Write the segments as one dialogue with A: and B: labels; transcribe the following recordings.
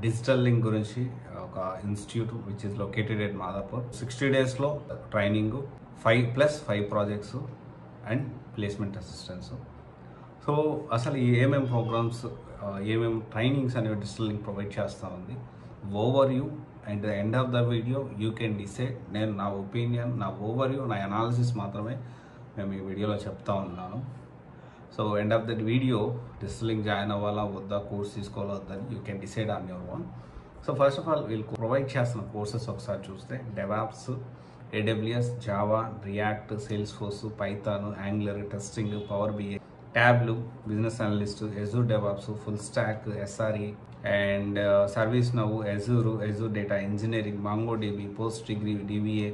A: Digital link గురించి ఒక institute which is located at Madhapur. 60 డేస్లో training, 5+5 projects and placement assistance. So అసలు ఏమేమి ప్రోగ్రామ్స్, ఏమేమి ట్రైనింగ్స్ అనేవి డిజిటల్ లింక్ ప్రొవైడ్ చేస్తూ ఉంది, over view and the end of the video you can decide. నేను నా ఒపీనియన్, నా ఓవర్ వ్యూ, నా అనాలిసిస్ మాత్రమే మేము ఈ వీడియోలో చెప్తా ఉన్నాను. So end of that video digital link join అవ్వాలా వద్దా, కోర్స్ తీసుకోవాలా వద్దని you can decide on your own. So first of all వీళ్ళు ప్రొవైడ్ చేస్తున్న కోర్సెస్ ఒకసారి చూస్తే DevOps, AWS, Java, React, Salesforce, Python, Angular, testing, power BI, Tableau, business analyst, Azure DevOps, full stack, SRE and ServiceNow, Azure data engineering, MongoDB, post degree, DBA,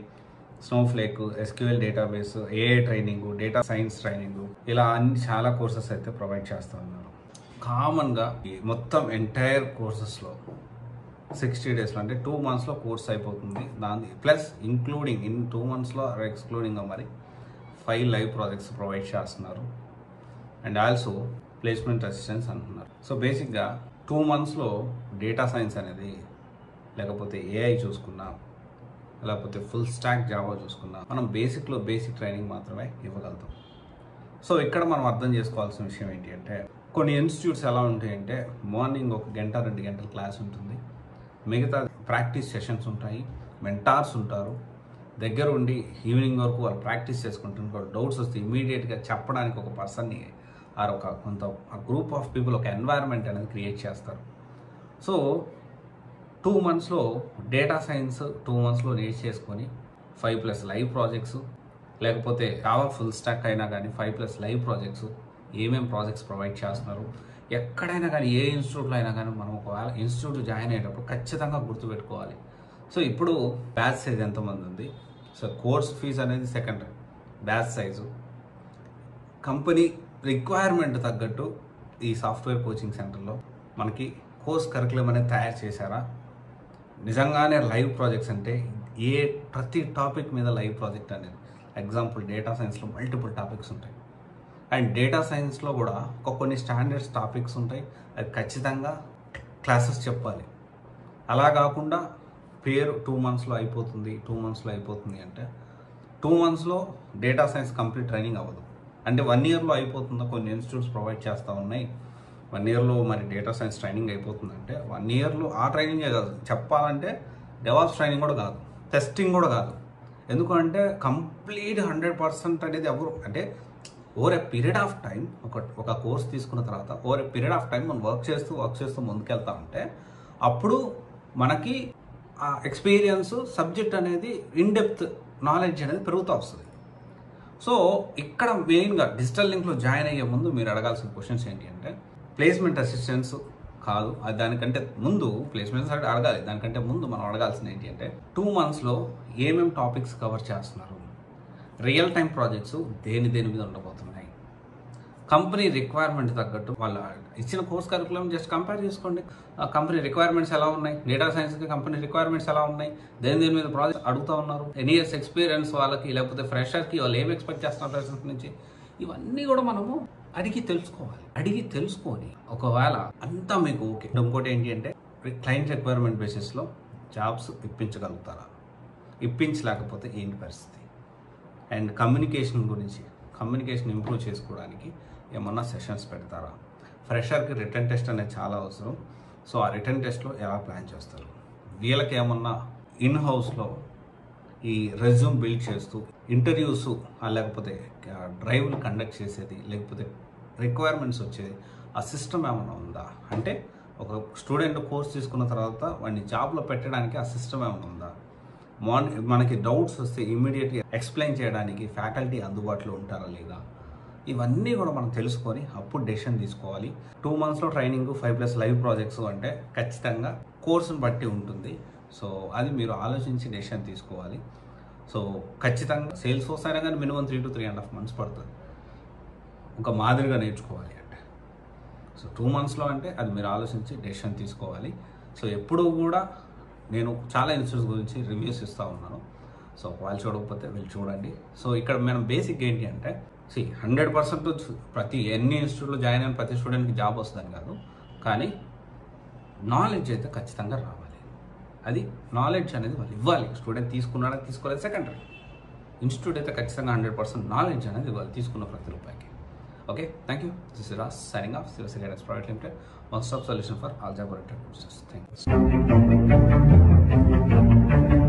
A: Snowflake, SQL database, AI training, data science training, ఇలా అన్ని చాలా courses అయితే provide చేస్తూ ఉన్నారు. కామన్గా మొత్తం entire కోర్సెస్లో 60 డేస్లో అంటే 2 మంత్స్లో కోర్స్ అయిపోతుంది. దాని ప్లస్ ఇంక్లూడింగ్ ఇన్ 2 మంత్స్లో ఎక్స్క్లూడింగ్ మరి 5 లైవ్ ప్రాజెక్ట్స్ ప్రొవైడ్ చేస్తున్నారు అండ్ ఆల్సో ప్లేస్మెంట్ అసిస్టెన్స్ అంటున్నారు. సో బేసిక్గా 2 మంత్స్లో డేటా సైన్స్ అనేది, లేకపోతే AI చూసుకున్నా, లేకపోతే ఫుల్ స్టాక్ జావా చూసుకున్నా, మనం బేసిక్ ట్రైనింగ్ మాత్రమే ఇవ్వగలుగుతాం. సో ఇక్కడ మనం అర్థం చేసుకోవాల్సిన విషయం ఏంటి అంటే, కొన్ని ఇన్స్టిట్యూట్స్ ఎలా ఉంటాయంటే మార్నింగ్ 1 గంట 2 గంటల క్లాస్ ఉంటుంది, మిగతా ప్రాక్టీస్ సెషన్స్ ఉంటాయి, మెంటార్స్ ఉంటారు, దగ్గర ఉండి ఈవినింగ్ వరకు వాళ్ళు ప్రాక్టీస్ చేసుకుంటున్నారు. డౌట్స్ వస్తే ఇమీడియట్గా చెప్పడానికి ఒక పర్సన్ని ఆర్ కొంత గ్రూప్ ఆఫ్ పీపుల్, ఒక ఎన్వైరన్మెంట్ అనేది క్రియేట్ చేస్తారు. సో 2 మంత్స్లో డేటా సైన్స్ 2 మంత్స్లో నేర్చేసుకొని 5+ లైవ్ ప్రాజెక్ట్స్, లేకపోతే జావా ఫుల్ స్టాక్ అయినా కానీ 5+ లైవ్ ప్రాజెక్ట్స్, ఏమేమి ప్రాజెక్ట్స్ ప్రొవైడ్ చేస్తున్నారు, ఎక్కడైనా కానీ ఏ ఇన్స్టిట్యూట్లో అయినా కానీ మనం ఒకవేళ ఇన్స్టిట్యూట్ జాయిన్ అయ్యేటప్పుడు ఖచ్చితంగా గుర్తుపెట్టుకోవాలి. సో ఇప్పుడు బ్యాచ్ సైజ్ ఎంతమంది ఉంది, సో కోర్స్ ఫీజు అనేది secondary, batch size, company requirement తగ్గట్టు ఈ సాఫ్ట్వేర్ కోచింగ్ సెంటర్లో మనకి కోర్స్ కరికులం అనేది తయారు చేశారా, నిజంగానే లైవ్ ప్రాజెక్ట్స్ అంటే ప్రతి టాపిక్ మీద లైవ్ ప్రాజెక్ట్ అనేది. ఎగ్జాంపుల్ డేటా సైన్స్లో మల్టిపుల్ టాపిక్స్ ఉంటాయి అండ్ డేటా సైన్స్లో కూడా కొన్ని స్టాండర్డ్స్ టాపిక్స్ ఉంటాయి, అది ఖచ్చితంగా క్లాసెస్ చెప్పాలి. అలా కాకుండా పేరు 2 మంత్స్లో అయిపోతుంది అంటే 2 మంత్స్లో డేటా సైన్స్ కంప్లీట్ ట్రైనింగ్ అవ్వదు. అంటే 1 ఇయర్లో అయిపోతుందో, కొన్ని ఇన్స్టిట్యూట్స్ ప్రొవైడ్ చేస్తూ ఉన్నాయి 1 ఇయర్లో మరి డేటా సైన్స్ ట్రైనింగ్ అయిపోతుందంటే 1 ఇయర్లో ఆ ట్రైనింగే కాదు, చెప్పాలంటే డెవాప్స్ ట్రైనింగ్ కూడా కాదు, టెస్టింగ్ కూడా కాదు. ఎందుకంటే కంప్లీట్ 100% అనేది ఎవరు అంటే over a period of time, ఒక కోర్స్ తీసుకున్న తర్వాత over a period of time మనం వర్క్ చేస్తూ ముందుకెళ్తా ఉంటే అప్పుడు మనకి ఆ ఎక్స్పీరియన్స్, సబ్జెక్ట్ అనేది ఇన్డెప్త్ నాలెడ్జ్ అనేది పెరుగుతూ వస్తుంది. సో ఇక్కడ మెయిన్గా డిజిటల్ లింక్లో జాయిన్ అయ్యే ముందు మీరు అడగాల్సిన క్వశ్చన్స్ ఏంటి అంటే, ప్లేస్మెంట్ అసిస్టెన్స్ కాదు, అది దానికంటే ముందు ప్లేస్మెంట్స్ అడగాలి. దానికంటే ముందు మనం అడగాల్సింది ఏంటి అంటే 2 మంత్స్లో ఏమేమి టాపిక్స్ కవర్ చేస్తున్నారు, రియల్ టైం ప్రాజెక్ట్స్ దేని మీద ఉండబోతున్నాయి, కంపెనీ రిక్వైర్మెంట్ తగ్గట్టు వాళ్ళ ఇచ్చిన కోర్స్ కరికులం జస్ట్ కంపేర్ చేసుకోండి. కంపెనీ రిక్వైర్మెంట్స్ ఎలా ఉన్నాయి, డేటా సైన్స్కి కంపెనీ రిక్వైర్మెంట్స్ ఎలా ఉన్నాయి, దేని మీద ప్రాజెక్ట్ అడుగుతూ ఉన్నారు, ఎన్ని ఇయర్స్ ఎక్స్పీరియన్స్ వాళ్ళకి, లేకపోతే ఫ్రెషర్కి వాళ్ళు ఏమి ఎక్స్పెక్ట్ చేస్తున్నారు ఫ్రెషర్స్ నుంచి, ఇవన్నీ కూడా మనము అడిగి తెలుసుకొని ఒకవేళ అంతా మీకు ఓకే. ఇంకోటి ఏంటి అంటే క్లయింట్ రిక్వైర్మెంట్ బేసిస్లో జాబ్స్ ఇప్పించగలుగుతారా, ఇప్పించలేకపోతే ఏంటి పరిస్థితి, అండ్ కమ్యూనికేషన్ ఇంప్రూవ్ చేసుకోవడానికి ఏమన్నా సెషన్స్ పెడతారా, ఫ్రెషర్కి రిటర్న్ టెస్ట్ అనేది చాలా అవసరం. సో ఆ రిటర్న్ టెస్ట్లో ఎలా ప్లాన్ చేస్తారు, వీళ్ళకి ఏమన్నా ఇన్ హౌస్లో ఈ రెజ్యూమ్ బిల్డ్ చేస్తూ ఇంటర్వ్యూస్, లేకపోతే డ్రైవ్లు కండక్ట్ చేసేది, లేకపోతే రిక్వైర్మెంట్స్ వచ్చేది, ఆ సిస్టమ్ ఏమైనా ఉందా, అంటే ఒక స్టూడెంట్ కోర్స్ తీసుకున్న తర్వాత వాడిని జాబ్లో పెట్టడానికి ఆ సిస్టమ్ ఏమైనా ఉందా, మనకి డౌట్స్ వస్తే ఇమ్మీడియట్గా ఎక్స్ప్లెయిన్ చేయడానికి ఫ్యాకల్టీ అందుబాటులో ఉంటారా లేదా, ఇవన్నీ కూడా మనం తెలుసుకొని అప్పుడు డెసిషన్ తీసుకోవాలి. 2 మంత్స్లో ట్రైనింగ్, 5+ లైవ్ ప్రాజెక్ట్స్ అంటే ఖచ్చితంగా కోర్సును బట్టి ఉంటుంది. సో అది మీరు ఆలోచించి డెసిషన్ తీసుకోవాలి. సో ఖచ్చితంగా సేల్స్ ఫోర్స్ అయినా కానీ మినిమం 3 to 3.5 months పడుతుంది ఒక మాదిరిగా నేర్చుకోవాలి అంటే. సో 2 మంత్స్లో అంటే అది మీరు ఆలోచించి డెసిషన్ తీసుకోవాలి. సో ఎప్పుడూ కూడా నేను చాలా ఇన్స్టిట్యూట్స్ గురించి రివ్యూస్ ఇస్తూ ఉన్నాను. సో వాళ్ళు చూడకపోతే వీళ్ళు చూడండి. సో ఇక్కడ మనం బేసిక్ ఏంటి అంటే 100% ప్రతి ఎన్ని ఇన్స్టిట్యూట్లో జాయిన్ అయిన ప్రతి స్టూడెంట్కి జాబ్ వస్తుందని కాదు, కానీ నాలెడ్జ్ అయితే ఖచ్చితంగా రావాలి. అది నాలెడ్జ్ అనేది వాళ్ళు ఇవ్వాలి. స్టూడెంట్ తీసుకున్నాడని తీసుకోలేదు సెకండరీ. ఇన్స్టిట్యూట్ అయితే ఖచ్చితంగా 100% నాలెడ్జ్ అనేది ఇవ్వాలి తీసుకున్న ప్రతి రూపాయికి. Okay, thank you. This is Raj signing off Sirsi guidance private limited, one stop solution for algebra courses. Thank you.